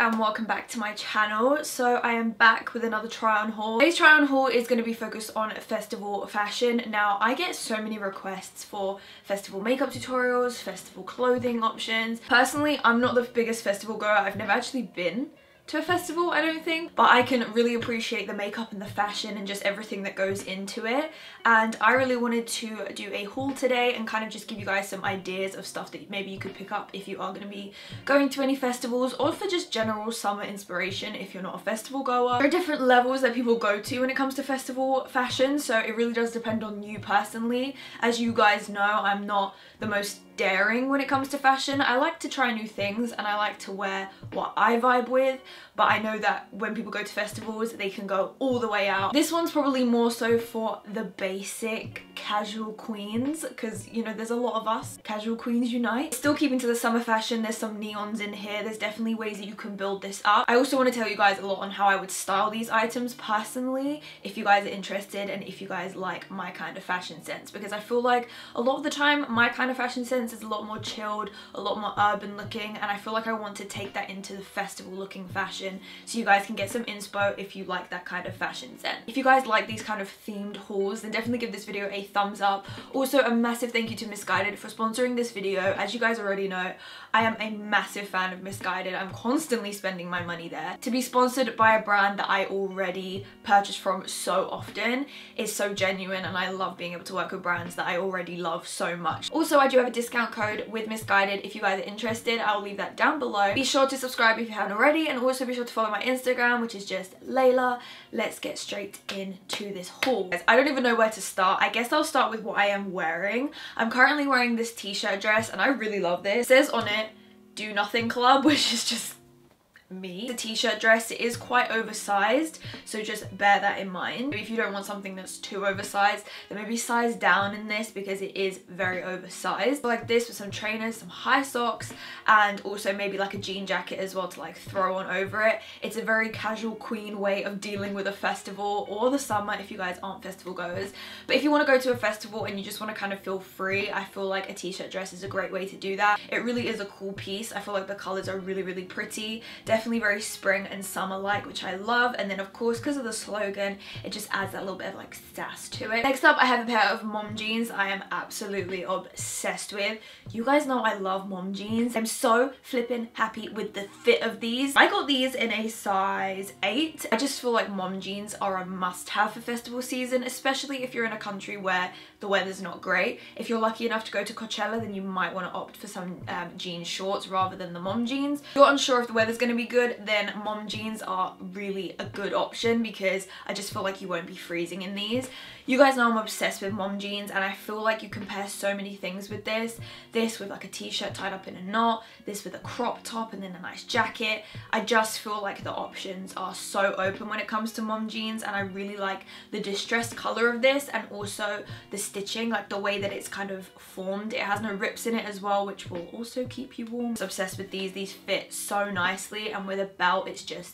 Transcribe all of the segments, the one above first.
and welcome back to my channel. So I am back with another try on haul. Today's try on haul is going to be focused on festival fashion. Now I get so many requests for festival makeup tutorials, festival clothing options. Personally, I'm not the biggest festival goer. I've never actually been to a festival, I don't think, but I can really appreciate the makeup and the fashion and just everything that goes into it. And I really wanted to do a haul today and kind of just give you guys some ideas of stuff that maybe you could pick up if you are going to be going to any festivals, or for just general summer inspiration if you're not a festival goer. There are different levels that people go to when it comes to festival fashion, so it really does depend on you personally. As you guys know, I'm not the most daring when it comes to fashion. I like to try new things and I like to wear what I vibe with, but I know that when people go to festivals they can go all the way out. This one's probably more so for the basic casual queens, because you know there's a lot of us. Casual queens unite. Still keeping to the summer fashion, there's some neons in here. There's definitely ways that you can build this up. I also want to tell you guys a lot on how I would style these items personally if you guys are interested and if you guys like my kind of fashion sense, because I feel like a lot of the time my kind of fashion sense is a lot more chilled, a lot more urban looking, and I feel like I want to take that into the festival looking fashion so you guys can get some inspo if you like that kind of fashion sense. If you guys like these kind of themed hauls, then definitely give this video a thumbs up. Also, a massive thank you to Missguided for sponsoring this video. As you guys already know, I am a massive fan of Missguided. I'm constantly spending my money there. To be sponsored by a brand that I already purchase from so often is so genuine, and I love being able to work with brands that I already love so much. Also, I do have a discount code with Missguided if you guys are interested. I'll leave that down below. Be sure to subscribe if you haven't already, and also be sure to follow my Instagram, which is just Layla. Let's get straight into this haul. I don't even know where to start. I guess I'll start with what I am wearing. I'm currently wearing this t-shirt dress and I really love this. It says on it, "Do Nothing Club," which is just me. The t-shirt dress, it is quite oversized, so just bear that in mind. If you don't want something that's too oversized, then maybe size down in this because it is very oversized. Like this with some trainers, some high socks, and also maybe like a jean jacket as well to like throw on over it. It's a very casual queen way of dealing with a festival or the summer if you guys aren't festival goers. But if you want to go to a festival and you just want to kind of feel free, I feel like a t-shirt dress is a great way to do that. It really is a cool piece. I feel like the colors are really, really pretty. Definitely very spring and summer like, which I love. And then of course, because of the slogan, it just adds that little bit of like sass to it. Next up, I have a pair of mom jeans I am absolutely obsessed with. You guys know I love mom jeans. I'm so flipping happy with the fit of these. I got these in a size 8. I just feel like mom jeans are a must-have for festival season, especially if you're in a country where the weather's not great. If you're lucky enough to go to Coachella, then you might want to opt for some jean shorts rather than the mom jeans. If you're unsure if the weather's going to be good, then mom jeans are really a good option because I just feel like you won't be freezing in these. You guys know I'm obsessed with mom jeans, and I feel like you can pair so many things with this. This with like a t-shirt tied up in a knot, this with a crop top and then a nice jacket. I just feel like the options are so open when it comes to mom jeans, and I really like the distressed color of this and also the stitching, like the way that it's kind of formed. It has no rips in it as well, which will also keep you warm. I'm obsessed with these. These fit so nicely, and with a belt it's just...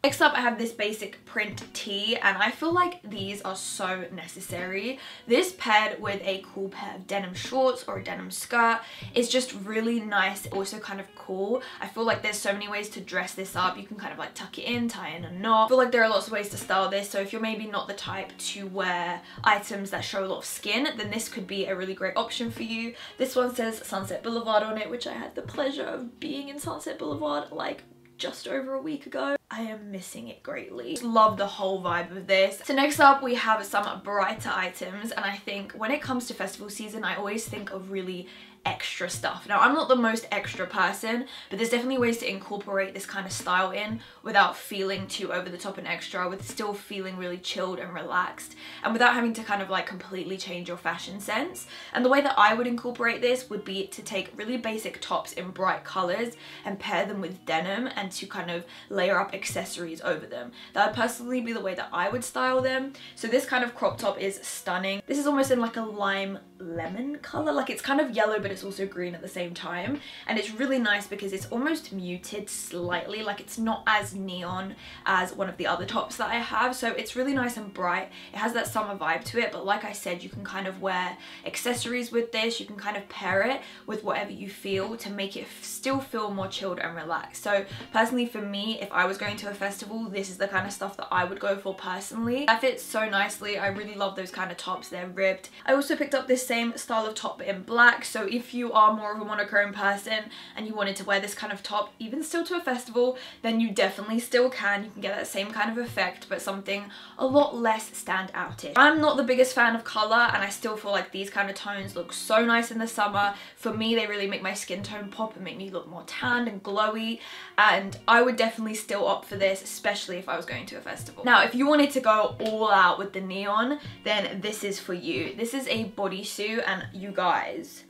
Next up, I have this basic print tee, and I feel like these are so necessary. This paired with a cool pair of denim shorts or a denim skirt is just really nice, also kind of cool. I feel like there's so many ways to dress this up. You can kind of like tuck it in, tie in a knot. I feel like there are lots of ways to style this, so if you're maybe not the type to wear items that show a lot of skin, then this could be a really great option for you. This one says Sunset Boulevard on it, which I had the pleasure of being in Sunset Boulevard like just over a week ago. I am missing it greatly. Just love the whole vibe of this. So next up, we have some brighter items, and I think when it comes to festival season, I always think of really extra stuff. Now, I'm not the most extra person, but there's definitely ways to incorporate this kind of style in without feeling too over the top and extra, with still feeling really chilled and relaxed, and without having to kind of like completely change your fashion sense. And the way that I would incorporate this would be to take really basic tops in bright colors and pair them with denim, and to kind of layer up accessories over them. That would personally be the way that I would style them. So this kind of crop top is stunning. This is almost in like a lime lemon color. Like it's kind of yellow, but it's also green at the same time. And it's really nice because it's almost muted slightly, like it's not as neon as one of the other tops that I have. So it's really nice and bright. It has that summer vibe to it, but like I said, you can kind of wear accessories with this. You can kind of pair it with whatever you feel to make it still feel more chilled and relaxed. So personally for me, if I was going to a festival, this is the kind of stuff that I would go for personally. That fits so nicely. I really love those kind of tops. They're ribbed. I also picked up this same style of top in black. So if you are more of a monochrome person and you wanted to wear this kind of top, even still to a festival, then you definitely still can. You can get that same kind of effect, but something a lot less standoutish. I'm not the biggest fan of color, and I still feel like these kind of tones look so nice in the summer. For me, they really make my skin tone pop and make me look more tanned and glowy, and I would definitely still opt for this, especially if I was going to a festival. Now, if you wanted to go all out with the neon, then this is for you. This is a bodysuit, and you guys,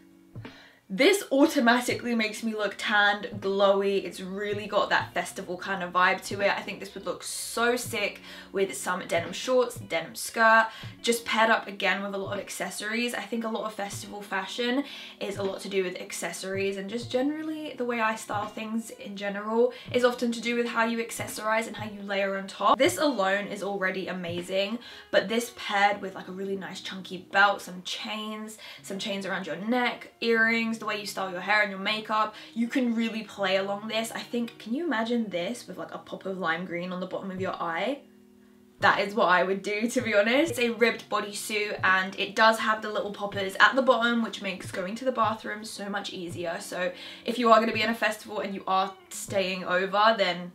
this automatically makes me look tanned, glowy. It's really got that festival kind of vibe to it. I think this would look so sick with some denim shorts, denim skirt, just paired up again with a lot of accessories. I think a lot of festival fashion is a lot to do with accessories, and just generally the way I style things in general is often to do with how you accessorize and how you layer on top. This alone is already amazing, but this paired with like a really nice chunky belt, some chains around your neck, earrings, the way you style your hair and your makeup, you can really play along this. I think, can you imagine this with like a pop of lime green on the bottom of your eye? That is what I would do, to be honest. It's a ribbed bodysuit, and it does have the little poppers at the bottom, which makes going to the bathroom so much easier. So if you are going to be in a festival and you are staying over, then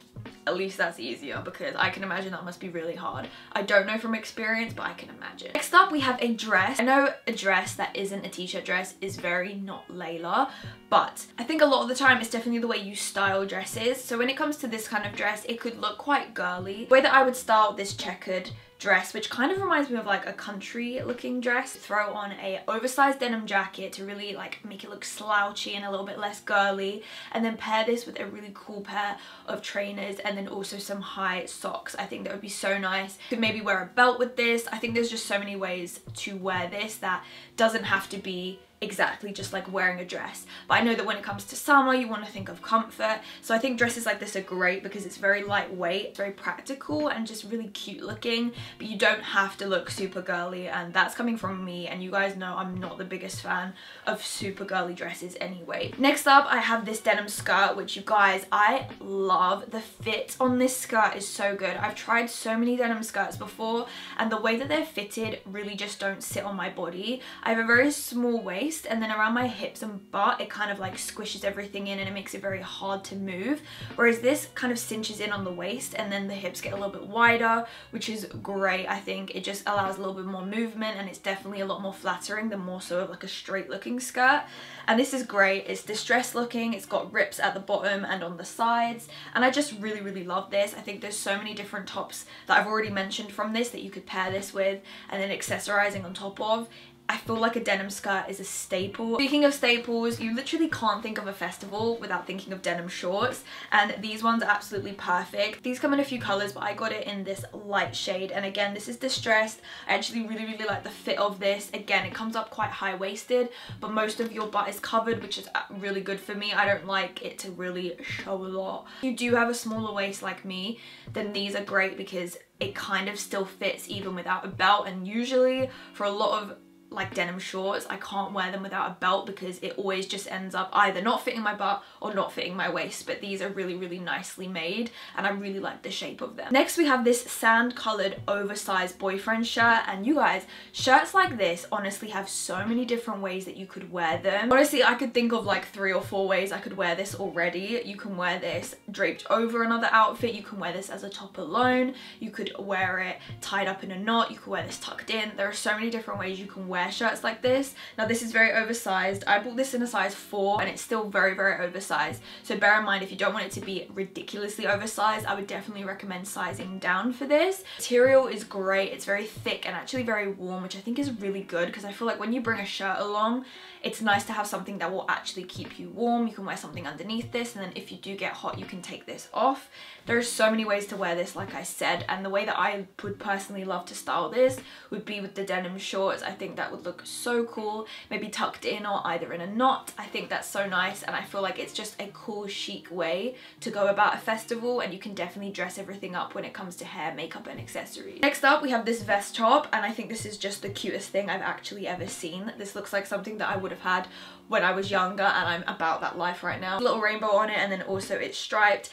at least that's easier, because I can imagine that must be really hard. I don't know from experience, but I can imagine. Next up, we have a dress. I know a dress that isn't a t-shirt dress is very not Layla, but I think a lot of the time it's definitely the way you style dresses. So when it comes to this kind of dress, it could look quite girly. The way that I would style this checkered dress, which kind of reminds me of like a country looking dress, throw on a oversized denim jacket to really like make it look slouchy and a little bit less girly, and then pair this with a really cool pair of trainers and then also some high socks. I think that would be so nice. You could maybe wear a belt with this. I think there's just so many ways to wear this that doesn't have to be exactly just like wearing a dress. But I know that when it comes to summer, you want to think of comfort. So I think dresses like this are great because it's very lightweight, very practical, and just really cute looking, but you don't have to look super girly, and that's coming from me, and you guys know I'm not the biggest fan of super girly dresses anyway. Next up, I have this denim skirt, which you guys, I love. The fit on this skirt is so good. I've tried so many denim skirts before, and the way that they're fitted really just don't sit on my body. I have a very small waist, and then around my hips and butt it kind of like squishes everything in and it makes it very hard to move, whereas this kind of cinches in on the waist and then the hips get a little bit wider, which is great. I think it just allows a little bit more movement, and it's definitely a lot more flattering than more so of like a straight looking skirt. And this is great. It's distressed looking, it's got rips at the bottom and on the sides, and I just really love this. I think there's so many different tops that I've already mentioned from this that you could pair this with and then accessorizing on top of. I feel like a denim skirt is a staple. Speaking of staples, you literally can't think of a festival without thinking of denim shorts, and these ones are absolutely perfect. These come in a few colors, but I got it in this light shade, and again, this is distressed. I actually really like the fit of this. Again, it comes up quite high-waisted, but most of your butt is covered, which is really good for me. I don't like it to really show a lot. If you do have a smaller waist like me, then these are great because it kind of still fits even without a belt, and usually for a lot of like denim shorts, I can't wear them without a belt because it always just ends up either not fitting my butt or not fitting my waist. But these are really nicely made, and I really like the shape of them. Next, we have this sand colored oversized boyfriend shirt, and you guys, shirts like this honestly have so many different ways that you could wear them. Honestly, I could think of like 3 or 4 ways I could wear this already. You can wear this draped over another outfit, you can wear this as a top alone, you could wear it tied up in a knot, you could wear this tucked in. There are so many different ways you can wear shirts like this. Now this is very oversized. I bought this in a size 4 and it's still very oversized, so bear in mind if you don't want it to be ridiculously oversized, I would definitely recommend sizing down for this. Material is great. It's very thick and actually very warm, which I think is really good because I feel like when you bring a shirt along, it's nice to have something that will actually keep you warm. You can wear something underneath this, and then if you do get hot, you can take this off. There's so many ways to wear this, like I said, and the way that I would personally love to style this would be with the denim shorts. I think that would look so cool, maybe tucked in or either in a knot. I think that's so nice, and I feel like it's just a cool, chic way to go about a festival, and you can definitely dress everything up when it comes to hair, makeup and accessories. Next up, we have this vest top, and I think this is just the cutest thing I've actually ever seen. This looks like something that I would have had when I was younger, and I'm about that life right now. Little rainbow on it, and then also it's striped.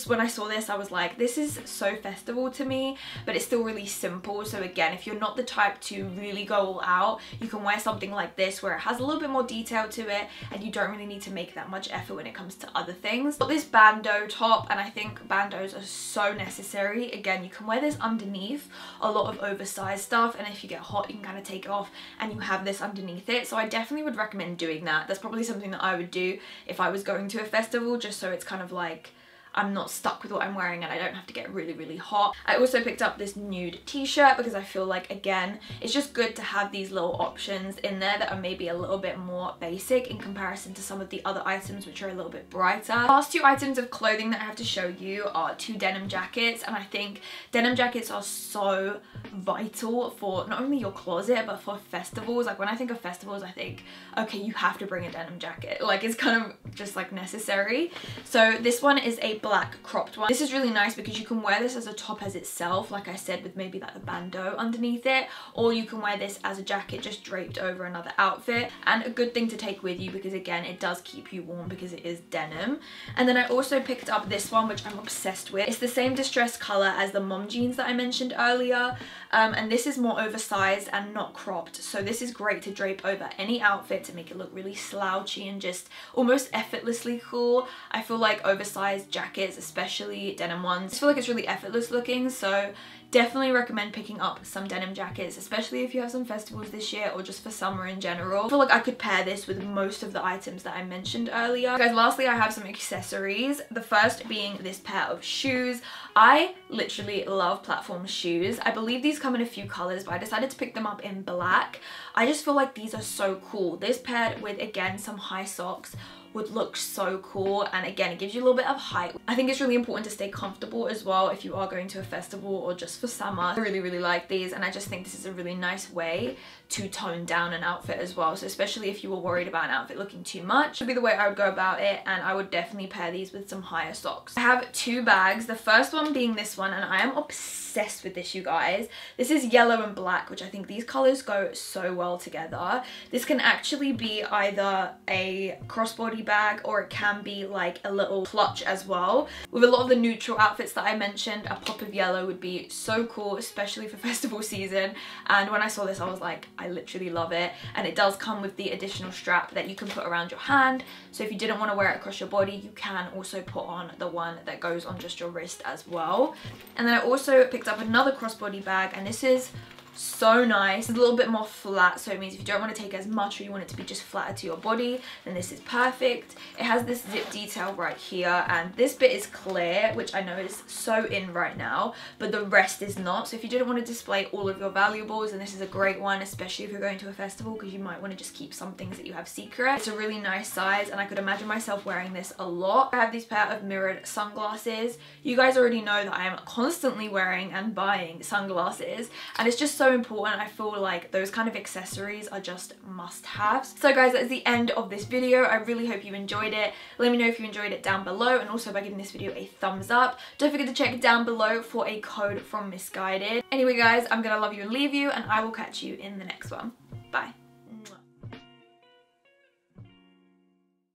When I saw this, I was like, this is so festival to me, but it's still really simple. So again, if you're not the type to really go all out, you can wear something like this where it has a little bit more detail to it, and you don't really need to make that much effort when it comes to other things. Got this bandeau top, and I think bandeaus are so necessary. Again, you can wear this underneath a lot of oversized stuff, and if you get hot, you can kind of take it off and you have this underneath it. So I definitely would recommend doing that. That's probably something that I would do if I was going to a festival, just so it's kind of like I'm not stuck with what I'm wearing and I don't have to get really, really hot. I also picked up this nude t-shirt because I feel like, again, it's just good to have these little options in there that are maybe a little bit more basic in comparison to some of the other items which are a little bit brighter. The last two items of clothing that I have to show you are two denim jackets, and I think denim jackets are so vital for not only your closet but for festivals. Like when I think of festivals, I think, okay, you have to bring a denim jacket. Like it's kind of just like necessary. So this one is a black cropped one. This is really nice because you can wear this as a top as itself, like I said, with maybe like the bandeau underneath it, or you can wear this as a jacket just draped over another outfit, and a good thing to take with you because again, it does keep you warm because it is denim. And then I also picked up this one, which I'm obsessed with. It's the same distressed color as the mom jeans that I mentioned earlier, and this is more oversized and not cropped, so this is great to drape over any outfit to make it look really slouchy and just almost effortlessly cool. I feel like oversized jackets, especially denim ones, I feel like it's really effortless looking, so definitely recommend picking up some denim jackets, especially if you have some festivals this year or just for summer in general. I feel like I could pair this with most of the items that I mentioned earlier. Guys, lastly, I have some accessories. The first being this pair of shoes. I literally love platform shoes. I believe these come in a few colors, but I decided to pick them up in black. I just feel like these are so cool. This paired with, again, some high socks would look so cool, and again, it gives you a little bit of height. I think it's really important to stay comfortable as well if you are going to a festival or just for summer. I really, really like these, and I just think this is a really nice way to tone down an outfit as well. So especially if you were worried about an outfit looking too much, would be the way I would go about it, and I would definitely pair these with some higher socks. I have two bags, the first one being this one, and I am obsessed with this, you guys. This is yellow and black, which I think these colors go so well together. This can actually be either a crossbody bag or it can be like a little clutch as well. With a lot of the neutral outfits that I mentioned, a pop of yellow would be so cool, especially for festival season. And when I saw this, I was like, I literally love it. And it does come with the additional strap that you can put around your hand, so if you didn't want to wear it across your body, you can also put on the one that goes on just your wrist as well. And then I also picked up another crossbody bag, and this is so nice. It's a little bit more flat, so it means if you don't want to take as much or you want it to be just flatter to your body, then this is perfect. It has this zip detail right here, and this bit is clear, which I know is so in right now, but the rest is not. So if you didn't want to display all of your valuables, then this is a great one, especially if you're going to a festival, because you might want to just keep some things that you have secret. It's a really nice size, and I could imagine myself wearing this a lot. I have these pair of mirrored sunglasses. You guys already know that I am constantly wearing and buying sunglasses, and it's just so important. I feel like those kind of accessories are just must-haves. So guys, that is the end of this video. I really hope you enjoyed it. Let me know if you enjoyed it down below, and also by giving this video a thumbs up. Don't forget to check down below for a code from Missguided. Anyway guys, I'm gonna love you and leave you, and I will catch you in the next one. Bye.